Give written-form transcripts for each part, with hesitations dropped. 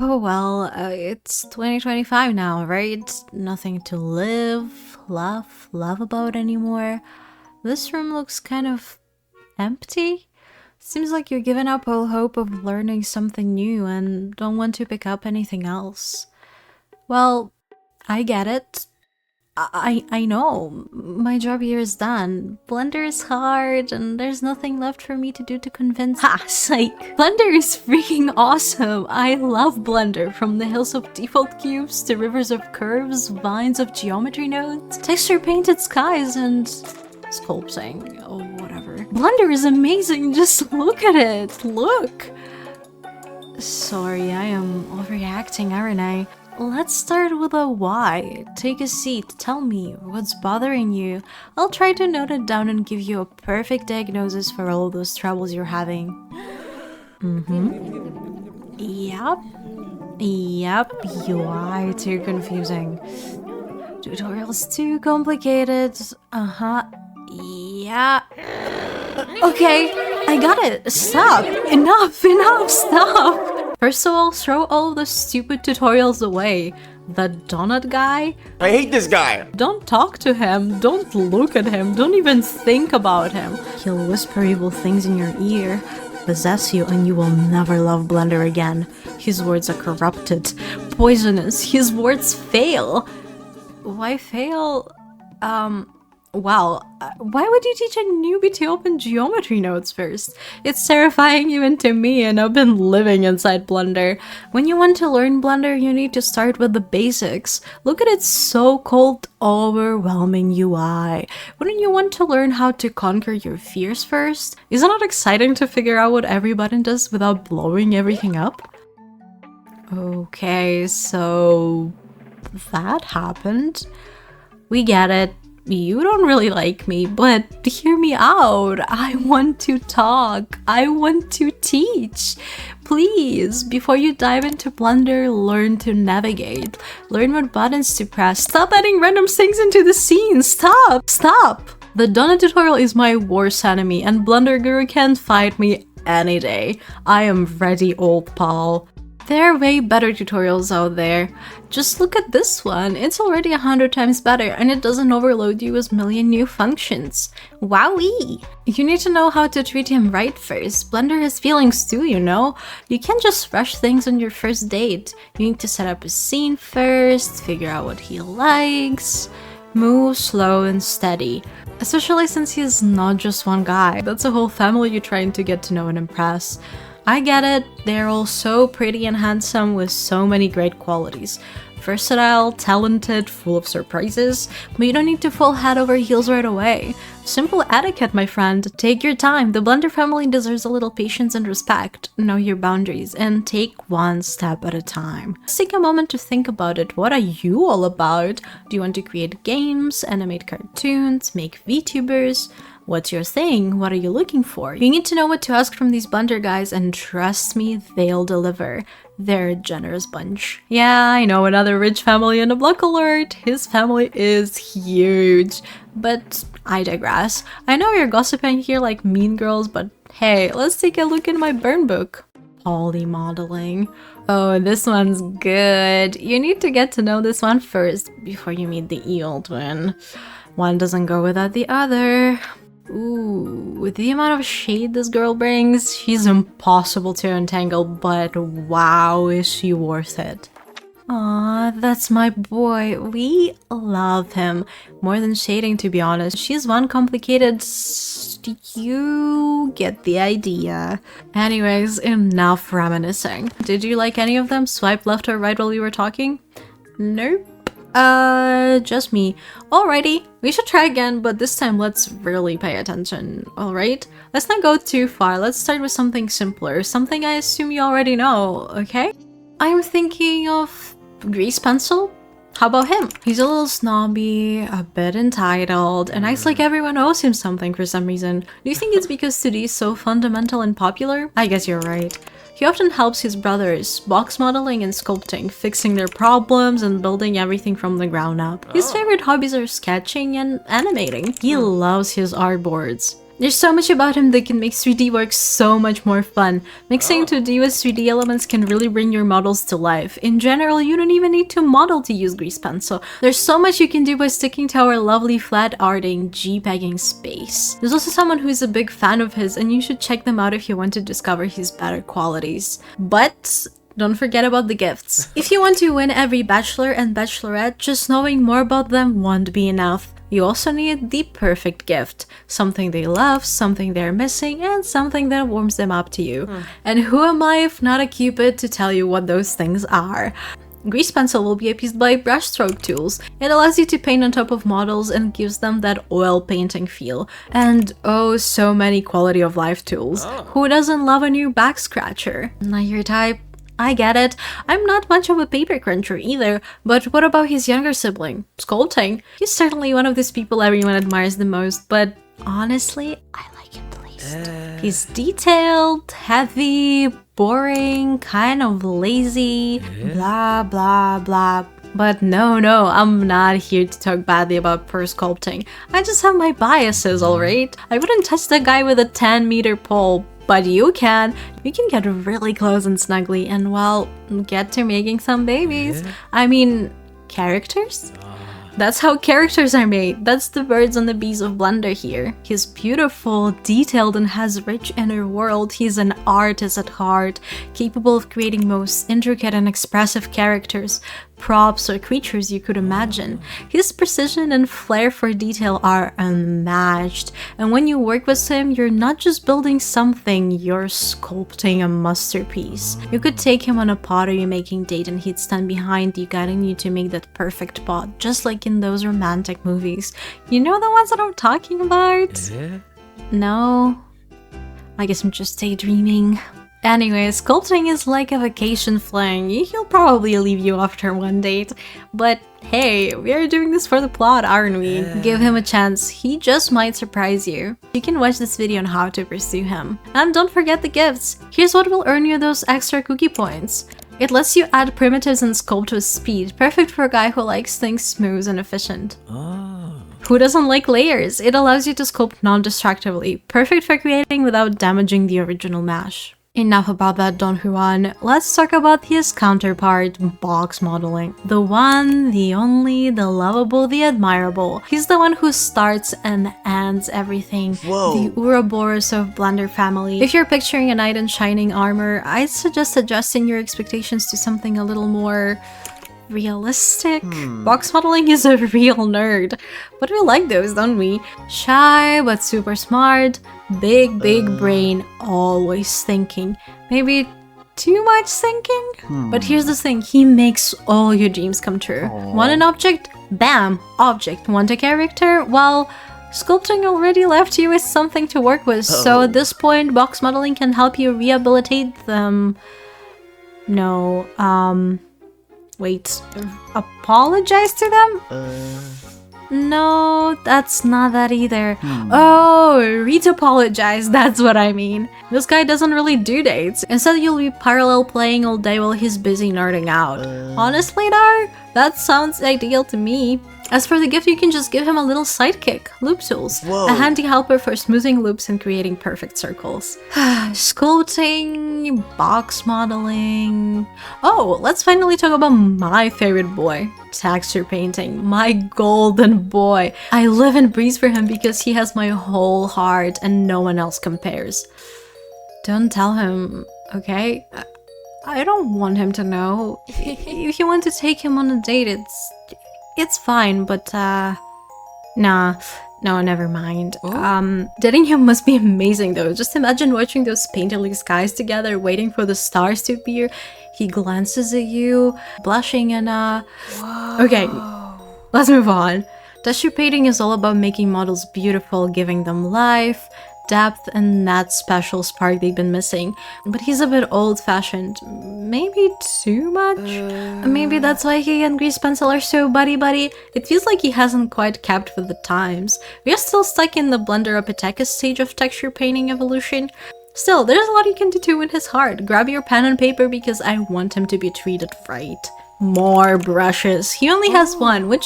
Oh well, it's 2025 now, right? Nothing to live, laugh, love about anymore. This room looks kind of empty. Seems like you're giving up all hope of learning something new and don't want to pick up anything else. Well, I get it. I know. My job here is done. Blender is hard and there's nothing left for me to do to convince— Ha! Psych! Blender is freaking awesome! I love Blender, from the hills of default cubes to rivers of curves, vines of geometry nodes, texture painted skies, and sculpting, or whatever. Blender is amazing, just look at it! Look! Sorry, I am overreacting, aren't I? Let's start with a why. Take a seat, tell me what's bothering you. I'll try to note it down and give you a perfect diagnosis for all those troubles you're having. Yep, UI too confusing. Tutorials too complicated. Yeah. Okay, I got it. Stop. Enough, stop. First of all, throw all of the stupid tutorials away. That donut guy? I hate this guy! Don't talk to him, don't look at him, don't even think about him. He'll whisper evil things in your ear, possess you, and you will never love Blender again. His words are corrupted, poisonous, his words fail. Why fail? Wow, why would you teach a newbie to open geometry nodes first? It's terrifying even to me, and I've been living inside Blender. When you want to learn Blender, you need to start with the basics. Look at its so-called overwhelming UI. Wouldn't you want to learn how to conquer your fears first? Isn't it exciting to figure out what every button does without blowing everything up? Okay, so that happened. We get it. You don't really like me, but hear me out. I want to talk. I want to teach. Please, before you dive into Blender, learn to navigate. Learn what buttons to press. Stop adding random things into the scene. Stop! The donut tutorial is my worst enemy, and Blender Guru can't fight me any day. I am ready, old pal. There are way better tutorials out there. Just look at this one. It's already 100 times better and it doesn't overload you with a million new functions. Wowee! You need to know how to treat him right first. Blender has feelings too, you know? You can't just rush things on your first date. You need to set up a scene first, figure out what he likes. Move slow and steady. Especially since he's not just one guy. That's a whole family you're trying to get to know and impress. I get it, they're all so pretty and handsome with so many great qualities. Versatile, talented, full of surprises, but you don't need to fall head over heels right away. Simple etiquette, my friend. Take your time. The Blender family deserves a little patience and respect. Know your boundaries and take one step at a time. Take a moment to think about it. What are you all about? Do you want to create games, animate cartoons, make VTubers? What's your thing? What are you looking for? You need to know what to ask from these Blender guys, and trust me, they'll deliver. They're a generous bunch. Yeah, I know, another rich family in a block alert. His family is huge. But I digress. I know you're gossiping here like mean girls, but hey, let's take a look in my burn book. Poly modeling. Oh, this one's good. You need to get to know this one first before you meet the evil twin. One doesn't go without the other. Ooh, with the amount of shade this girl brings, she's impossible to untangle, but wow, is she worth it. Aw, that's my boy. We love him. More than shading, to be honest. She's one complicated... You get the idea. Anyways, enough reminiscing. Did you like any of them? Swipe left or right while we were talking? Nope. Just me. Alrighty, we should try again, but this time let's really pay attention, alright? Let's not go too far, let's start with something simpler, something I assume you already know, okay? I'm thinking of Grease Pencil. How about him? He's a little snobby, a bit entitled, and acts like everyone owes him something for some reason. Do you think it's because 2D is so fundamental and popular? I guess you're right. He often helps his brothers, box modeling and sculpting, fixing their problems and building everything from the ground up. His favorite hobbies are sketching and animating. He loves his artboards. There's so much about him that can make 3D work so much more fun. Mixing 2D with 3D elements can really bring your models to life. In general, you don't even need to model to use grease pencil. There's so much you can do by sticking to our lovely flat arting, JPEGing space. There's also someone who is a big fan of his, and you should check them out if you want to discover his better qualities. But don't forget about the gifts. If you want to win every bachelor and bachelorette, just knowing more about them won't be enough. You also need the perfect gift. Something they love, something they're missing, and something that warms them up to you. And who am I if not a cupid to tell you what those things are? Grease pencil will be appeased by brushstroke tools. It allows you to paint on top of models and gives them that oil painting feel. And oh, so many quality of life tools. Who doesn't love a new back scratcher? Not your type? I get it. I'm not much of a paper cruncher either, but what about his younger sibling, Sculpting? He's certainly one of those people everyone admires the most, but honestly, I like him the least. He's detailed, heavy, boring, kind of lazy, blah blah blah. But no, I'm not here to talk badly about poor Sculpting. I just have my biases, alright? I wouldn't touch the guy with a 10-meter pole. But you can get really close and snuggly and, well, get to making some babies. I mean, characters? That's how characters are made. That's the birds and the bees of Blender here. He's beautiful, detailed, and has rich inner world. He's an artist at heart, capable of creating most intricate and expressive characters, props, or creatures you could imagine. His precision and flair for detail are unmatched, and when you work with him, you're not just building something, you're sculpting a masterpiece. You could take him on a pottery making date and he'd stand behind you, guiding you to make that perfect pot, just like in those romantic movies. You know the ones that I'm talking about? No? I guess I'm just daydreaming. Anyway, sculpting is like a vacation fling. He'll probably leave you after one date. But hey, we are doing this for the plot, aren't we? Give him a chance. He just might surprise you. You can watch this video on how to pursue him. And don't forget the gifts. Here's what will earn you those extra cookie points. It lets you add primitives and sculpt with speed. Perfect for a guy who likes things smooth and efficient. Who doesn't like layers? It allows you to sculpt non-destructively. Perfect for creating without damaging the original mesh. Enough about that, Don Juan. Let's talk about his counterpart, box modeling. The one, the only, the lovable, the admirable. He's the one who starts and ends everything. The Ouroboros of Blender family. If you're picturing a knight in shining armor, I'd suggest adjusting your expectations to something a little more realistic. Box modeling is a real nerd, but we like those, don't we? Shy but super smart, big brain, always thinking. Maybe too much thinking? But here's the thing, he makes all your dreams come true. Want an object? Bam! Object. Want a character? Well, sculpting already left you with something to work with, so at this point, box modeling can help you rehabilitate them. Wait, apologize to them? No, that's not that either. Oh, re-apologize, that's what I mean. This guy doesn't really do dates. Instead, you'll be parallel playing all day while he's busy nerding out. Honestly though, that sounds ideal to me. As for the gift, you can just give him a little sidekick, loop tools. A handy helper for smoothing loops and creating perfect circles. Sculpting, box modeling. Oh, let's finally talk about my favorite boy, texture painting, my golden boy. I live and breathe for him because he has my whole heart and no one else compares. Don't tell him, okay? I don't want him to know. If you want to take him on a date, it's fine, but no, never mind. Dating him must be amazing though. Just imagine watching those painterly skies together, waiting for the stars to appear. He glances at you, blushing and Okay, let's move on. Texture painting is all about making models beautiful, giving them life, depth, and that special spark they've been missing. But he's a bit old-fashioned. Maybe too much? Maybe that's why he and Grease Pencil are so buddy-buddy. It feels like he hasn't quite kept with the times. We are still stuck in the Blender Opithecus stage of texture painting evolution. Still, there's a lot you can do to win his heart. Grab your pen and paper because I want him to be treated right. More brushes. He only has one, which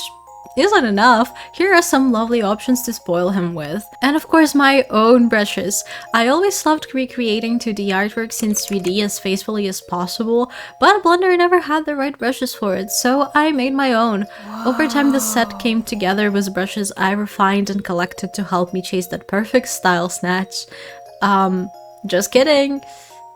isn't enough, here are some lovely options to spoil him with. And of course my own brushes. I always loved recreating 2D artworks in 3D as faithfully as possible, but Blender never had the right brushes for it, so I made my own. Over time the set came together with brushes I refined and collected to help me chase that perfect style snatch. Just kidding.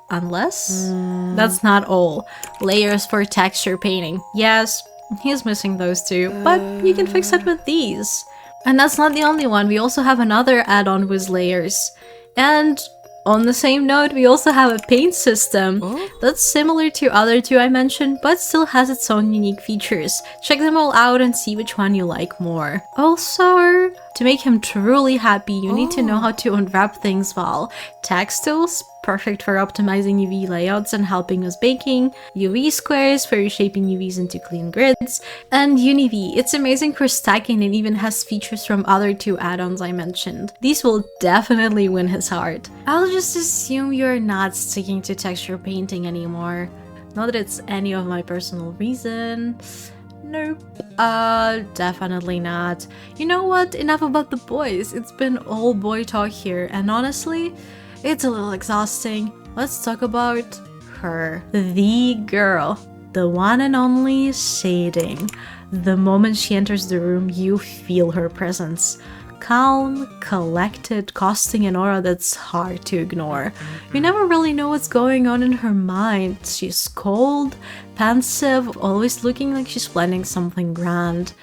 Unless? That's not all. Layers for texture painting. Yes, he's missing those too, but you can fix it with these. And that's not the only one, we also have another add-on with layers. And on the same note, we also have a paint system that's similar to other two I mentioned, but still has its own unique features. Check them all out and see which one you like more. Also, to make him truly happy, you need to know how to unwrap things well. Text tools, perfect for optimizing UV layouts and helping us baking. UV squares for reshaping UVs into clean grids. And UniV, it's amazing for stacking and even has features from other two add-ons I mentioned. These will definitely win his heart. I'll just assume you're not sticking to texture painting anymore. Not that it's any of my personal reason. Nope. Definitely not. You know what? Enough about the boys. It's been all boy talk here, and honestly, it's a little exhausting. Let's talk about her. The girl. The one and only shading. The moment she enters the room, you feel her presence. Calm, collected, casting an aura that's hard to ignore. You never really know what's going on in her mind. She's cold, pensive, always looking like she's planning something grand.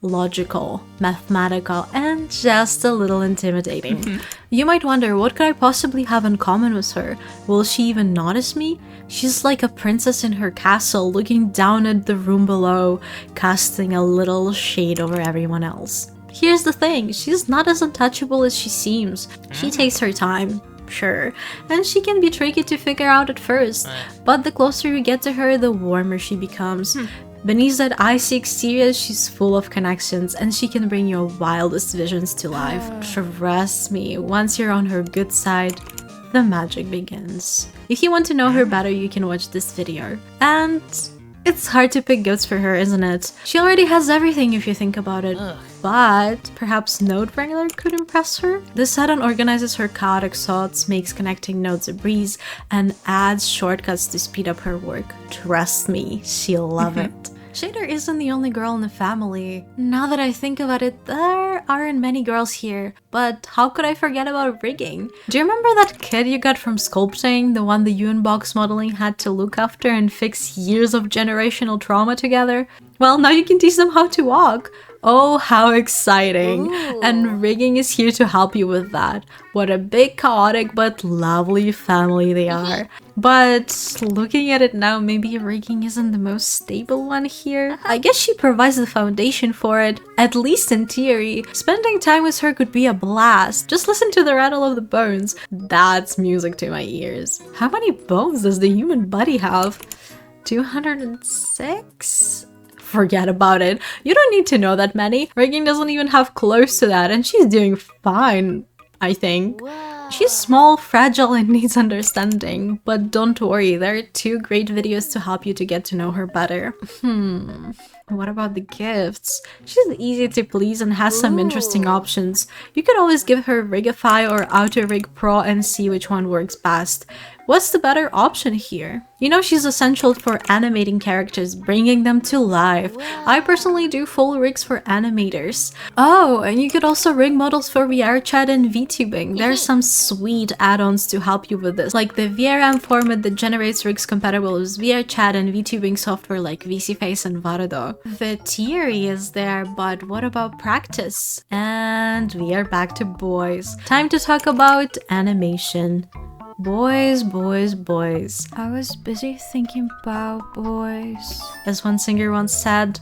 Logical, mathematical, and just a little intimidating. You might wonder, what could I possibly have in common with her? Will she even notice me? She's like a princess in her castle, looking down at the room below, casting a little shade over everyone else. Here's the thing, she's not as untouchable as she seems. She takes her time, sure, and she can be tricky to figure out at first, but the closer you get to her, the warmer she becomes. Beneath that icy exterior, she's full of connections, and she can bring your wildest visions to life. Trust me, once you're on her good side, the magic begins. If you want to know her better, you can watch this video. And it's hard to pick goats for her, isn't it? She already has everything if you think about it. But perhaps Node Wrangler could impress her? This add-on organizes her chaotic thoughts, makes connecting nodes a breeze, and adds shortcuts to speed up her work. Trust me, she'll love it. Shader isn't the only girl in the family. Now that I think about it, there aren't many girls here. But how could I forget about rigging? Do you remember that kid you got from sculpting? The one the Unbox modeling had to look after and fix years of generational trauma together? Well, now you can teach them how to walk. Oh, how exciting! Ooh. And rigging is here to help you with that. What a big, chaotic, but lovely family they are. But looking at it now, maybe rigging isn't the most stable one here. I guess she provides the foundation for it, at least in theory. Spending time with her could be a blast. Just listen to the rattle of the bones. That's music to my ears. How many bones does the human body have? 206? Forget about it. You don't need to know that many. Rigging doesn't even have close to that, and she's doing fine, I think. Whoa. She's small, fragile, and needs understanding. But don't worry, there are 2 great videos to help you to get to know her better. What about the gifts? She's easy to please and has some interesting options. You could always give her Rigify or Auto Rig Pro and see which one works best. What's the better option here? You know, she's essential for animating characters, bringing them to life. Wow. I personally do full rigs for animators. Oh, and you could also rig models for VRChat and VTubing. There's some sweet add-ons to help you with this, like the VRM format that generates rigs compatible with VRChat and VTubing software like VCFace and Vardo. The theory is there, but what about practice? And we are back to boys. Time to talk about animation. Boys, boys, boys. I was busy thinking about boys. As one singer once said,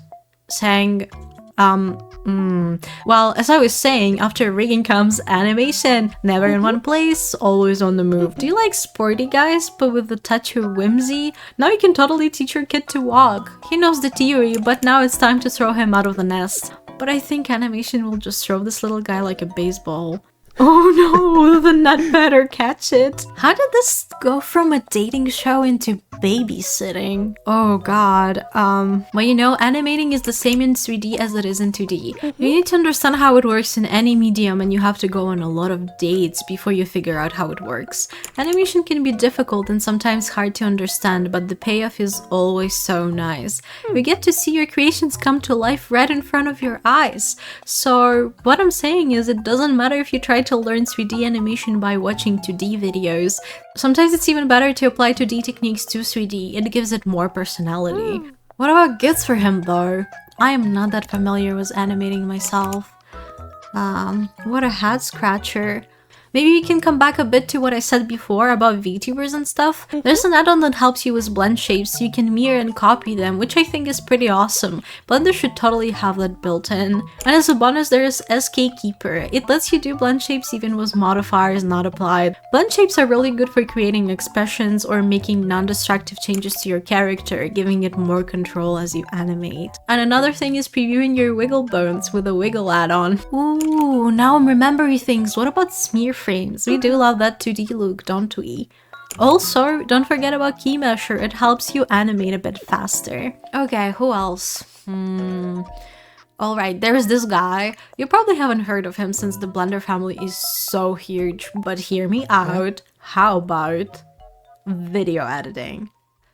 Well, as I was saying, after rigging comes animation. Never in one place, always on the move. Do you like sporty guys, but with a touch of whimsy? Now you can totally teach your kid to walk. He knows the theory, but now it's time to throw him out of the nest. But I think animation will just throw this little guy like a baseball. Oh no, the net better catch it. How did this go from a dating show into babysitting? Oh god. Well, you know, animating is the same in 3D as it is in 2D. You need to understand how it works in any medium, and you have to go on a lot of dates before you figure out how it works. Animation can be difficult and sometimes hard to understand, but the payoff is always so nice. You get to see your creations come to life right in front of your eyes. So what I'm saying is, it doesn't matter if you try to learn 3D animation by watching 2D videos. Sometimes it's even better to apply 2D techniques to 3D. It gives it more personality. What about gifts for him though? I am not that familiar with animating myself. What a head scratcher. Maybe we can come back a bit to what I said before about VTubers and stuff. There's an add-on that helps you with blend shapes so you can mirror and copy them, which I think is pretty awesome. Blender should totally have that built in. And as a bonus, there is SK Keeper. It lets you do blend shapes even with modifiers not applied. Blend shapes are really good for creating expressions or making non-destructive changes to your character, giving it more control as you animate. And another thing is previewing your wiggle bones with a wiggle add-on. Ooh, now I'm remembering things. What about smear frames? We do love that 2D look, don't we? Also, don't forget about key measure. It helps you animate a bit faster. Okay, who else? Alright, there's this guy. You probably haven't heard of him since the Blender family is so huge, but hear me out. How about video editing?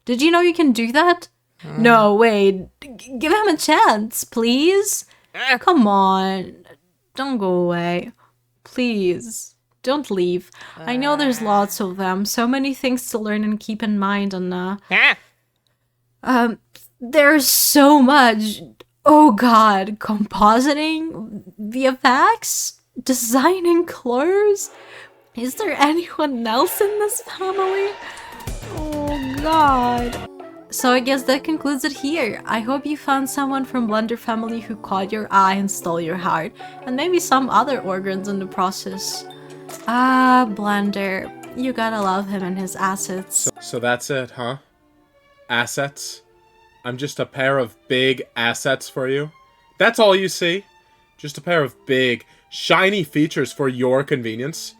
Did you know you can do that? No, wait. Give him a chance, please? Come on. Don't go away. Please. Don't leave. I know there's lots of them. So many things to learn and keep in mind, and there's so much. Oh god, compositing, VFX, designing clothes. Is there anyone else in this family? Oh god. So I guess that concludes it here. I hope you found someone from Blender family who caught your eye and stole your heart, and maybe some other organs in the process. Ah, Blender. You gotta love him and his assets. So that's it, huh? Assets? I'm just a pair of big assets for you? That's all you see? Just a pair of big, shiny features for your convenience?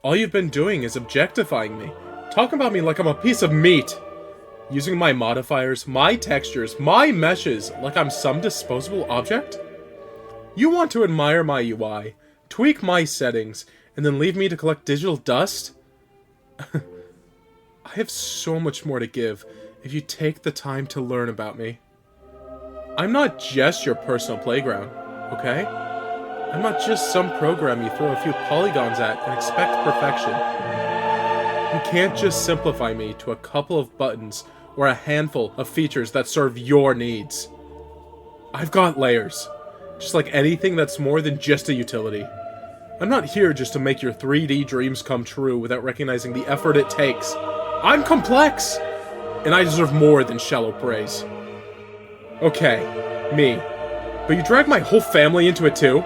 All you've been doing is objectifying me. Talking about me like I'm a piece of meat. Using my modifiers, my textures, my meshes like I'm some disposable object? You want to admire my UI, tweak my settings, and then leave me to collect digital dust? I have so much more to give if you take the time to learn about me. I'm not just your personal playground, okay? I'm not just some program you throw a few polygons at and expect perfection. You can't just simplify me to a couple of buttons or a handful of features that serve your needs. I've got layers, just like anything that's more than just a utility. I'm not here just to make your 3D dreams come true without recognizing the effort it takes. I'm complex! And I deserve more than shallow praise. Okay, me. But you drag my whole family into it too?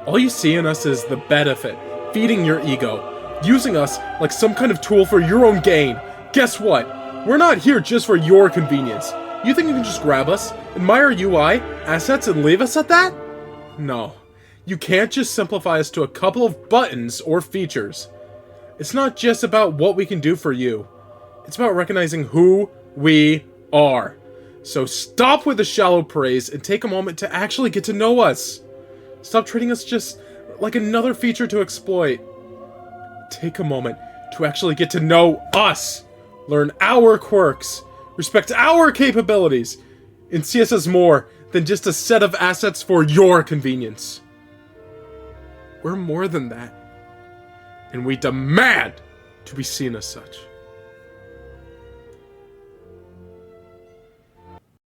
All you see in us is the benefit, feeding your ego, using us like some kind of tool for your own gain. Guess what? We're not here just for your convenience. You think you can just grab us, admire UI, assets, and leave us at that? No. You can't just simplify us to a couple of buttons or features. It's not just about what we can do for you. It's about recognizing who we are. So stop with the shallow praise and take a moment to actually get to know us. Stop treating us just like another feature to exploit. Take a moment to actually get to know us. Learn our quirks. Respect our capabilities. And see us as more than just a set of assets for your convenience. We're more than that. And we demand to be seen as such.